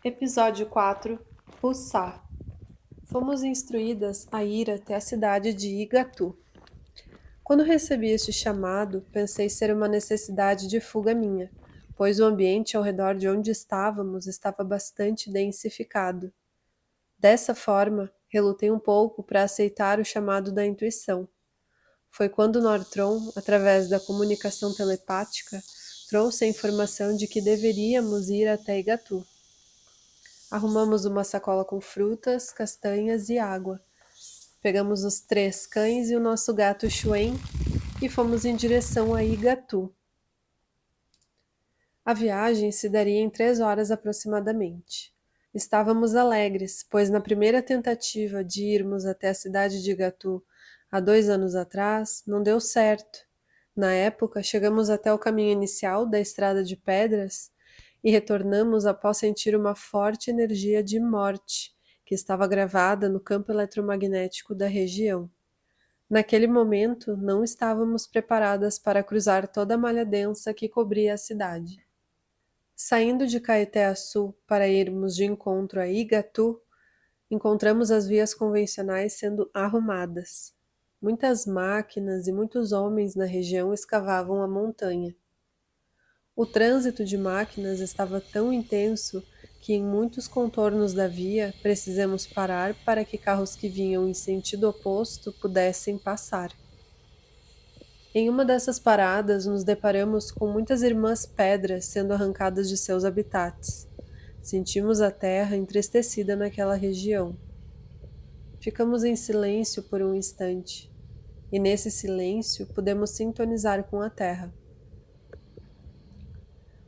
Episódio 4. Puçá. Fomos instruídas a ir até a cidade de Igatu. Quando recebi este chamado, pensei ser uma necessidade de fuga minha, pois o ambiente ao redor de onde estávamos estava bastante densificado. Dessa forma, relutei um pouco para aceitar o chamado da intuição. Foi quando Nortron, através da comunicação telepática, trouxe a informação de que deveríamos ir até Igatu. Arrumamos uma sacola com frutas, castanhas e água. Pegamos os 3 cães e o nosso gato Chuen e fomos em direção a Igatu. A viagem se daria em 3 horas aproximadamente. Estávamos alegres, pois na primeira tentativa de irmos até a cidade de Igatu há 2 anos atrás, não deu certo. Na época, chegamos até o caminho inicial da estrada de pedras e retornamos após sentir uma forte energia de morte que estava gravada no campo eletromagnético da região. Naquele momento, não estávamos preparadas para cruzar toda a malha densa que cobria a cidade. Saindo de Caeté-Açu para irmos de encontro a Igatu, encontramos as vias convencionais sendo arrumadas. Muitas máquinas e muitos homens na região escavavam a montanha. O trânsito de máquinas estava tão intenso que em muitos contornos da via precisamos parar para que carros que vinham em sentido oposto pudessem passar. Em uma dessas paradas, nos deparamos com muitas irmãs pedras sendo arrancadas de seus habitats. Sentimos a terra entristecida naquela região. Ficamos em silêncio por um instante, e nesse silêncio pudemos sintonizar com a terra.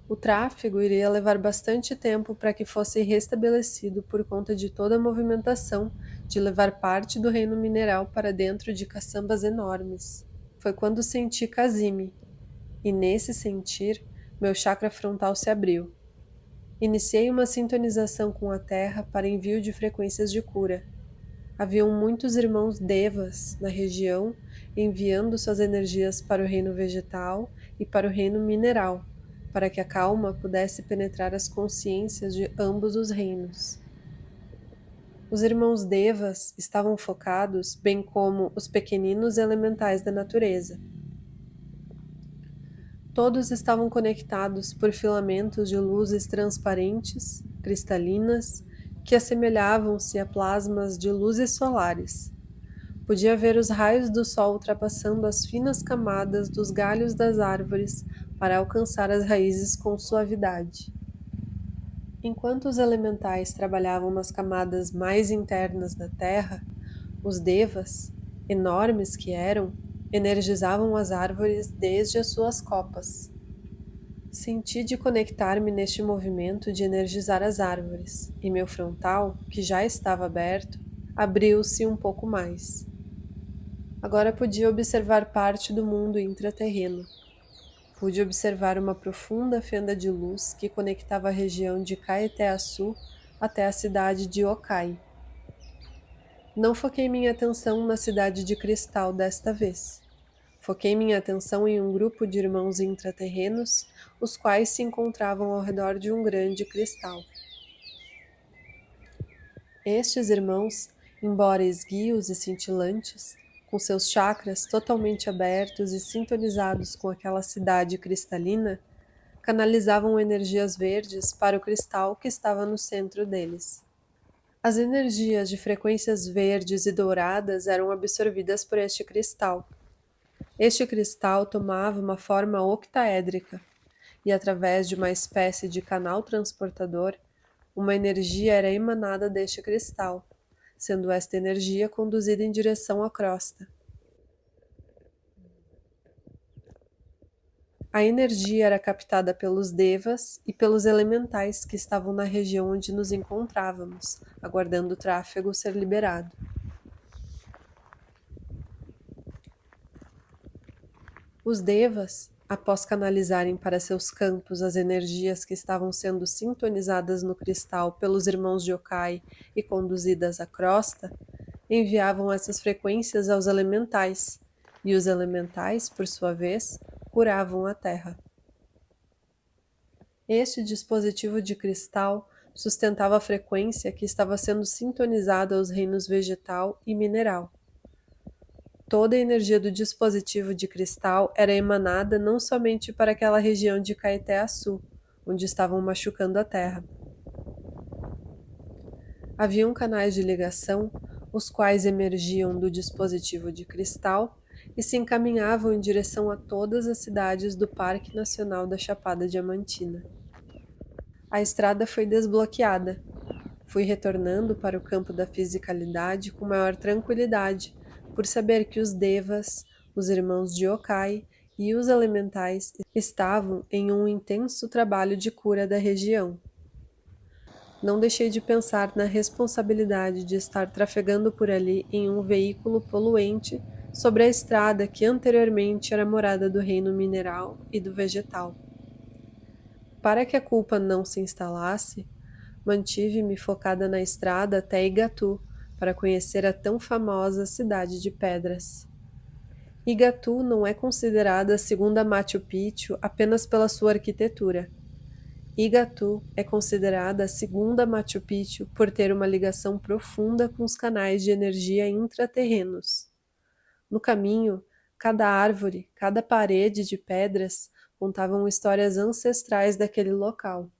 O tráfego iria levar bastante tempo para que fosse restabelecido por conta de toda a movimentação de levar parte do reino mineral para dentro de caçambas enormes. Foi quando senti Kazimi, e nesse sentir, meu chakra frontal se abriu. Iniciei uma sintonização com a Terra para envio de frequências de cura. Haviam muitos irmãos Devas na região enviando suas energias para o reino vegetal e para o reino mineral, para que a calma pudesse penetrar as consciências de ambos os reinos. Os irmãos Devas estavam focados, bem como os pequeninos elementais da natureza. Todos estavam conectados por filamentos de luzes transparentes, cristalinas, que assemelhavam-se a plasmas de luzes solares. Podia ver os raios do sol ultrapassando as finas camadas dos galhos das árvores para alcançar as raízes com suavidade. Enquanto os elementais trabalhavam nas camadas mais internas da terra, os devas, enormes que eram, energizavam as árvores desde as suas copas. Senti de conectar-me neste movimento de energizar as árvores, e meu frontal, que já estava aberto, abriu-se um pouco mais. Agora podia observar parte do mundo intraterreno. Pude observar uma profunda fenda de luz que conectava a região de Caeté-Açu até a cidade de Okai. Não foquei minha atenção na cidade de cristal desta vez. Foquei minha atenção em um grupo de irmãos intraterrenos, os quais se encontravam ao redor de um grande cristal. Estes irmãos, embora esguios e cintilantes, com seus chakras totalmente abertos e sintonizados com aquela cidade cristalina, canalizavam energias verdes para o cristal que estava no centro deles. As energias de frequências verdes e douradas eram absorvidas por este cristal. Este cristal tomava uma forma octaédrica, e através de uma espécie de canal transportador, uma energia era emanada deste cristal, sendo esta energia conduzida em direção à crosta. A energia era captada pelos devas e pelos elementais que estavam na região onde nos encontrávamos, aguardando o tráfego ser liberado. Os devas, após canalizarem para seus campos as energias que estavam sendo sintonizadas no cristal pelos irmãos de Okai e conduzidas à crosta, enviavam essas frequências aos elementais, e os elementais, por sua vez, curavam a terra. Este dispositivo de cristal sustentava a frequência que estava sendo sintonizada aos reinos vegetal e mineral. Toda a energia do dispositivo de cristal era emanada não somente para aquela região de Caeté-Açu, onde estavam machucando a terra. Haviam canais de ligação, os quais emergiam do dispositivo de cristal e se encaminhavam em direção a todas as cidades do Parque Nacional da Chapada Diamantina. A estrada foi desbloqueada. Fui retornando para o campo da fisicalidade com maior tranquilidade, por saber que os devas, os irmãos de Yokai e os elementais estavam em um intenso trabalho de cura da região. Não deixei de pensar na responsabilidade de estar trafegando por ali em um veículo poluente sobre a estrada que anteriormente era morada do reino mineral e do vegetal. Para que a culpa não se instalasse, mantive-me focada na estrada até Igatu, para conhecer a tão famosa cidade de pedras. Igatu não é considerada a segunda Machu Picchu apenas pela sua arquitetura. Igatu é considerada a segunda Machu Picchu por ter uma ligação profunda com os canais de energia intraterrenos. No caminho, cada árvore, cada parede de pedras contavam histórias ancestrais daquele local.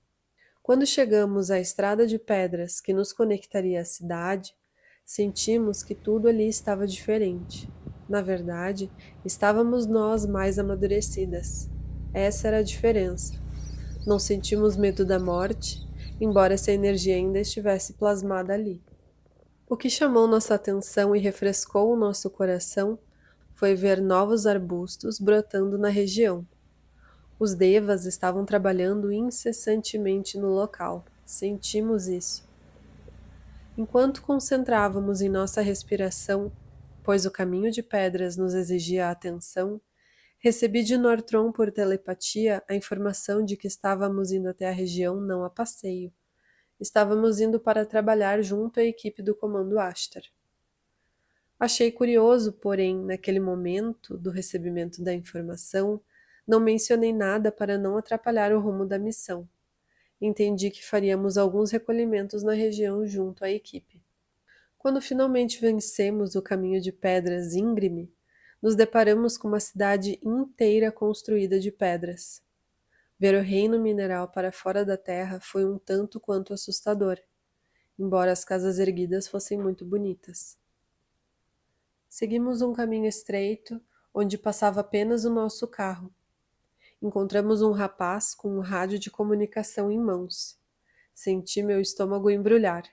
Quando chegamos à estrada de pedras que nos conectaria à cidade, sentimos que tudo ali estava diferente. Na verdade, estávamos nós mais amadurecidas. Essa era a diferença. Não sentimos medo da morte, embora essa energia ainda estivesse plasmada ali. O que chamou nossa atenção e refrescou o nosso coração foi ver novos arbustos brotando na região. Os devas estavam trabalhando incessantemente no local. Sentimos isso. Enquanto concentrávamos em nossa respiração, pois o caminho de pedras nos exigia atenção, recebi de Nortron por telepatia a informação de que estávamos indo até a região não a passeio. Estávamos indo para trabalhar junto à equipe do Comando Ashtar. Achei curioso, porém, naquele momento do recebimento da informação, não mencionei nada para não atrapalhar o rumo da missão. Entendi que faríamos alguns recolhimentos na região junto à equipe. Quando finalmente vencemos o caminho de pedras íngreme, nos deparamos com uma cidade inteira construída de pedras. Ver o reino mineral para fora da terra foi um tanto quanto assustador, embora as casas erguidas fossem muito bonitas. Seguimos um caminho estreito, onde passava apenas o nosso carro. Encontramos um rapaz com um rádio de comunicação em mãos. Senti meu estômago embrulhar.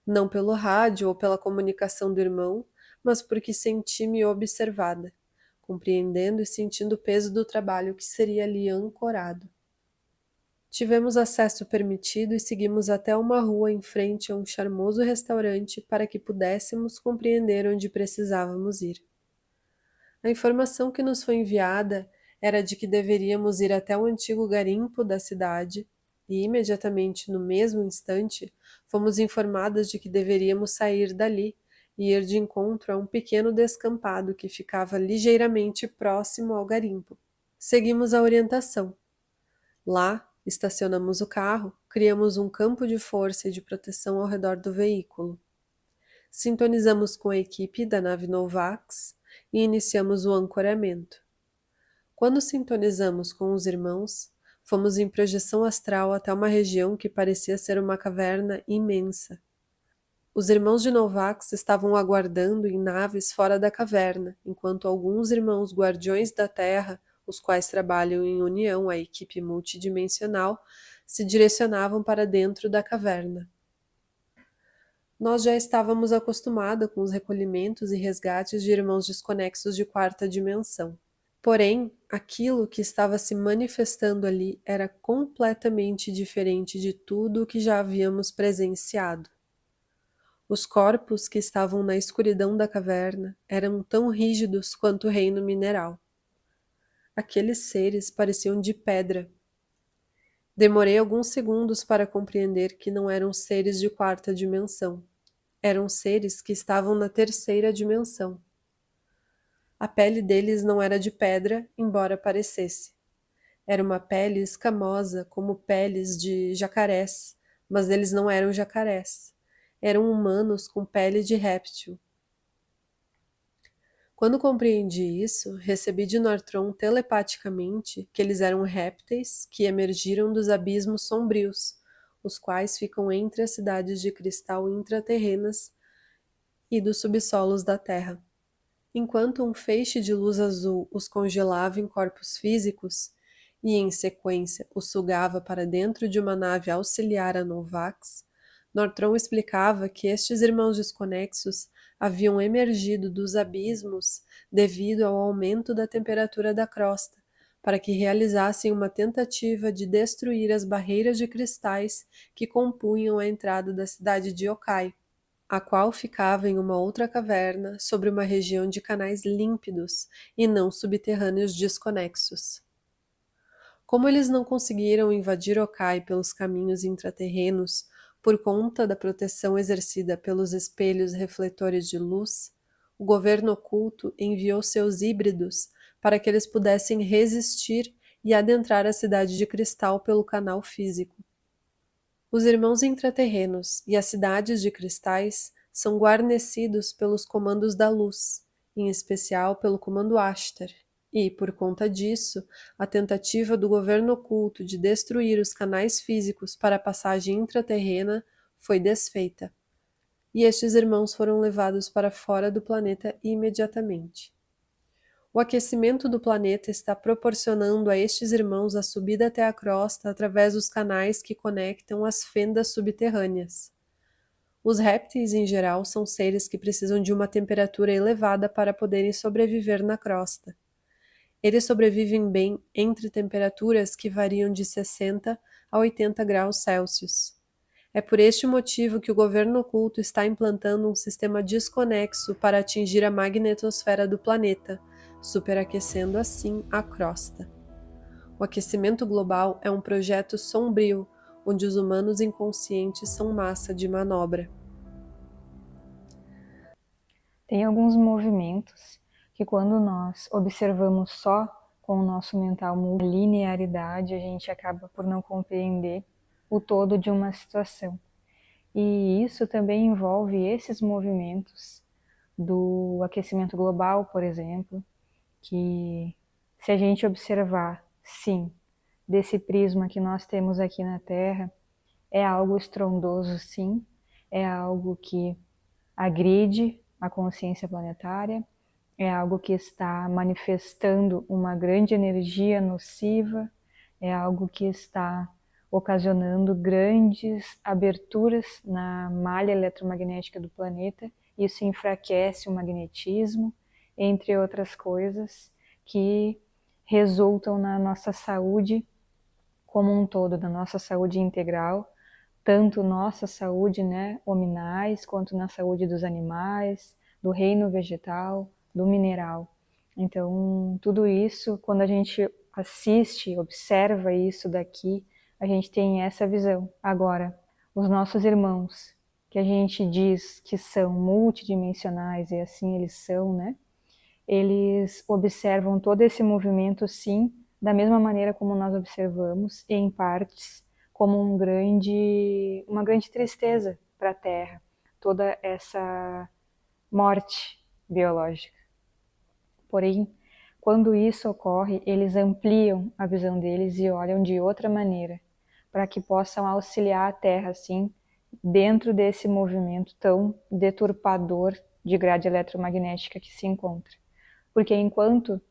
Não pelo rádio ou pela comunicação do irmão, mas porque senti-me observada, compreendendo e sentindo o peso do trabalho que seria ali ancorado. Tivemos acesso permitido e seguimos até uma rua em frente a um charmoso restaurante para que pudéssemos compreender onde precisávamos ir. A informação que nos foi enviada era de que deveríamos ir até o antigo garimpo da cidade e, imediatamente no mesmo instante, fomos informadas de que deveríamos sair dali e ir de encontro a um pequeno descampado que ficava ligeiramente próximo ao garimpo. Seguimos a orientação. Lá, estacionamos o carro, criamos um campo de força e de proteção ao redor do veículo. Sintonizamos com a equipe da nave Novax e iniciamos o ancoramento. Quando sintonizamos com os irmãos, fomos em projeção astral até uma região que parecia ser uma caverna imensa. Os irmãos de Novax estavam aguardando em naves fora da caverna, enquanto alguns irmãos guardiões da Terra, os quais trabalham em união à equipe multidimensional, se direcionavam para dentro da caverna. Nós já estávamos acostumados com os recolhimentos e resgates de irmãos desconexos de quarta dimensão. Porém, aquilo que estava se manifestando ali era completamente diferente de tudo o que já havíamos presenciado. Os corpos que estavam na escuridão da caverna eram tão rígidos quanto o reino mineral. Aqueles seres pareciam de pedra. Demorei alguns segundos para compreender que não eram seres de quarta dimensão. Eram seres que estavam na terceira dimensão. A pele deles não era de pedra, embora parecesse. Era uma pele escamosa, como peles de jacarés, mas eles não eram jacarés. Eram humanos com pele de réptil. Quando compreendi isso, recebi de Nortron telepaticamente que eles eram répteis que emergiram dos abismos sombrios, os quais ficam entre as cidades de cristal intraterrenas e dos subsolos da Terra. Enquanto um feixe de luz azul os congelava em corpos físicos e, em sequência, os sugava para dentro de uma nave auxiliar a Novax, Nortron explicava que estes irmãos desconexos haviam emergido dos abismos devido ao aumento da temperatura da crosta, para que realizassem uma tentativa de destruir as barreiras de cristais que compunham a entrada da cidade de Yokai, a qual ficava em uma outra caverna sobre uma região de canais límpidos e não subterrâneos desconexos. Como eles não conseguiram invadir Okai pelos caminhos intraterrenos por conta da proteção exercida pelos espelhos refletores de luz, o governo oculto enviou seus híbridos para que eles pudessem resistir e adentrar a cidade de cristal pelo canal físico. Os irmãos intraterrenos e as cidades de cristais são guarnecidos pelos comandos da luz, em especial pelo comando Ashtar, e, por conta disso, a tentativa do governo oculto de destruir os canais físicos para a passagem intraterrena foi desfeita, e estes irmãos foram levados para fora do planeta imediatamente. O aquecimento do planeta está proporcionando a estes irmãos a subida até a crosta através dos canais que conectam as fendas subterrâneas. Os répteis, em geral, são seres que precisam de uma temperatura elevada para poderem sobreviver na crosta. Eles sobrevivem bem entre temperaturas que variam de 60 a 80 graus Celsius. É por este motivo que o governo oculto está implantando um sistema desconexo para atingir a magnetosfera do planeta, superaquecendo assim a crosta. O aquecimento global é um projeto sombrio, onde os humanos inconscientes são massa de manobra. Tem alguns movimentos que, quando nós observamos só com o nosso mental uma linearidade, a gente acaba por não compreender o todo de uma situação. E isso também envolve esses movimentos do aquecimento global, por exemplo, que, se a gente observar, sim, desse prisma que nós temos aqui na Terra, é algo estrondoso, sim, é algo que agride a consciência planetária, é algo que está manifestando uma grande energia nociva, é algo que está ocasionando grandes aberturas na malha eletromagnética do planeta. Isso enfraquece o magnetismo, entre outras coisas, que resultam na nossa saúde como um todo, na nossa saúde integral, tanto nossa saúde, hominais, quanto na saúde dos animais, do reino vegetal, do mineral. Então, tudo isso, quando a gente assiste, observa isso daqui, a gente tem essa visão. Agora, os nossos irmãos, que a gente diz que são multidimensionais, e assim eles são, eles observam todo esse movimento, sim, da mesma maneira como nós observamos, em partes, como uma grande tristeza para a Terra, toda essa morte biológica. Porém, quando isso ocorre, eles ampliam a visão deles e olham de outra maneira, para que possam auxiliar a Terra, assim, dentro desse movimento tão deturpador de grade eletromagnética que se encontra. Porque enquanto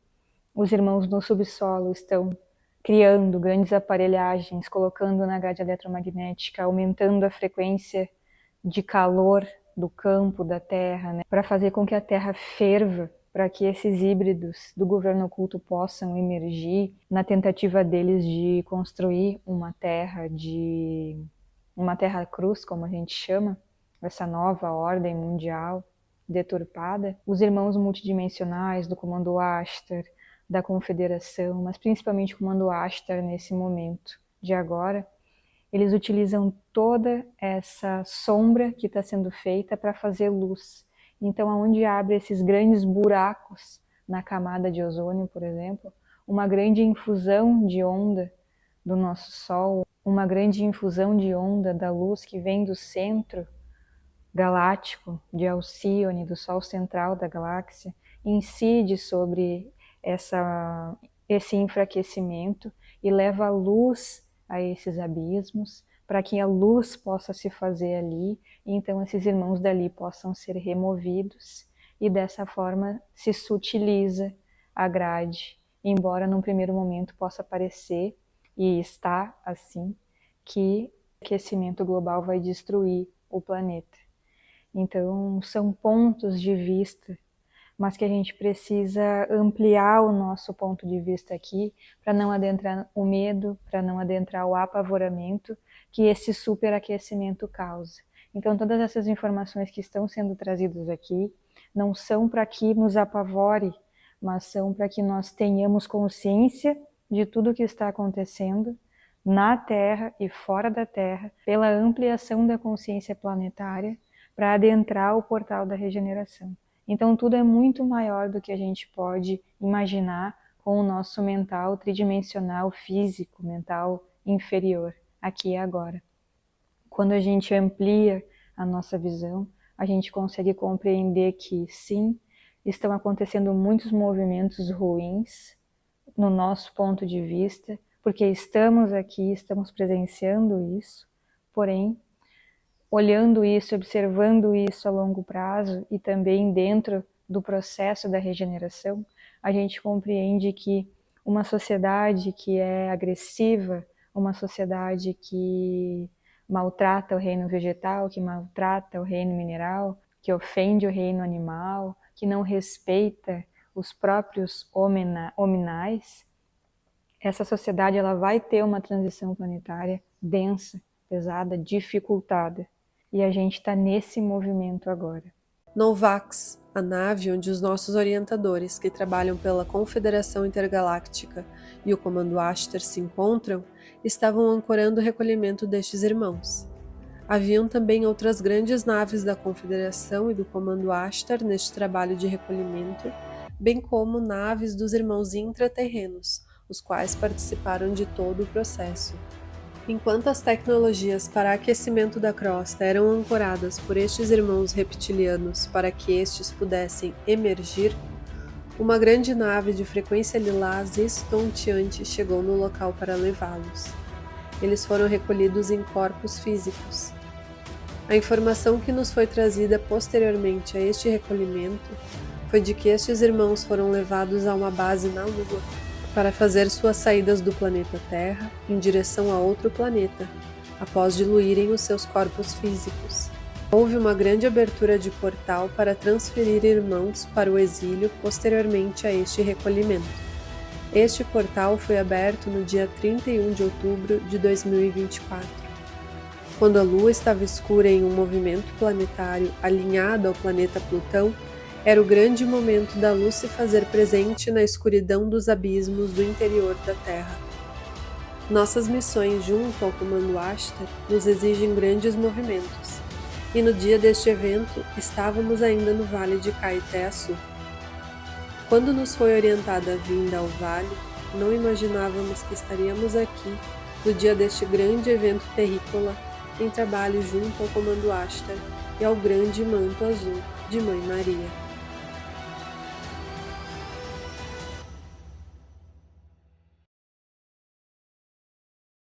os irmãos no subsolo estão criando grandes aparelhagens, colocando na grade eletromagnética, aumentando a frequência de calor do campo da Terra, para fazer com que a Terra ferva, para que esses híbridos do governo oculto possam emergir na tentativa deles de construir uma Terra cruz, como a gente chama, essa nova ordem mundial deturpada. Os irmãos multidimensionais do comando Ashtar, da Confederação, mas principalmente o comando Ashtar nesse momento de agora, eles utilizam toda essa sombra que está sendo feita para fazer luz. Então, aonde abre esses grandes buracos na camada de ozônio, por exemplo, uma grande infusão de onda do nosso Sol, uma grande infusão de onda da luz que vem do centro galáctico de Alcíone, do Sol central da galáxia, incide sobre esse enfraquecimento e leva a luz a esses abismos, para que a luz possa se fazer ali, e então esses irmãos dali possam ser removidos, e dessa forma se sutiliza a grade, embora num primeiro momento possa parecer, e está assim, que o aquecimento global vai destruir o planeta. Então, são pontos de vista, mas que a gente precisa ampliar o nosso ponto de vista aqui, para não adentrar o medo, para não adentrar o apavoramento que esse superaquecimento causa. Então, todas essas informações que estão sendo trazidas aqui não são para que nos apavore, mas são para que nós tenhamos consciência de tudo o que está acontecendo na Terra e fora da Terra, pela ampliação da consciência planetária, para adentrar o portal da regeneração. Então tudo é muito maior do que a gente pode imaginar com o nosso mental tridimensional, físico, mental inferior, aqui e agora. Quando a gente amplia a nossa visão, a gente consegue compreender que sim, estão acontecendo muitos movimentos ruins no nosso ponto de vista, porque estamos aqui, estamos presenciando isso, porém, olhando isso, observando isso a longo prazo e também dentro do processo da regeneração, a gente compreende que uma sociedade que é agressiva, uma sociedade que maltrata o reino vegetal, que maltrata o reino mineral, que ofende o reino animal, que não respeita os próprios hominais, essa sociedade ela vai ter uma transição planetária densa, pesada, dificultada. E a gente está nesse movimento agora. Novax, a nave onde os nossos orientadores, que trabalham pela Confederação Intergaláctica e o Comando Ashtar se encontram, estavam ancorando o recolhimento destes irmãos. Haviam também outras grandes naves da Confederação e do Comando Ashtar neste trabalho de recolhimento, bem como naves dos irmãos intraterrenos, os quais participaram de todo o processo. Enquanto as tecnologias para aquecimento da crosta eram ancoradas por estes irmãos reptilianos para que estes pudessem emergir, uma grande nave de frequência lilás estonteante chegou no local para levá-los. Eles foram recolhidos em corpos físicos. A informação que nos foi trazida posteriormente a este recolhimento foi de que estes irmãos foram levados a uma base na Lua, para fazer suas saídas do planeta Terra em direção a outro planeta, após diluírem os seus corpos físicos. Houve uma grande abertura de portal para transferir irmãos para o exílio posteriormente a este recolhimento. Este portal foi aberto no dia 31 de outubro de 2024. Quando a Lua estava escura em um movimento planetário alinhado ao planeta Plutão, era o grande momento da luz se fazer presente na escuridão dos abismos do interior da Terra. Nossas missões junto ao Comando Ashtar nos exigem grandes movimentos, e no dia deste evento estávamos ainda no Vale de Caeté-Açu. Quando nos foi orientada a vinda ao Vale, não imaginávamos que estaríamos aqui no dia deste grande evento terrícola em trabalho junto ao Comando Ashtar e ao grande manto azul de Mãe Maria.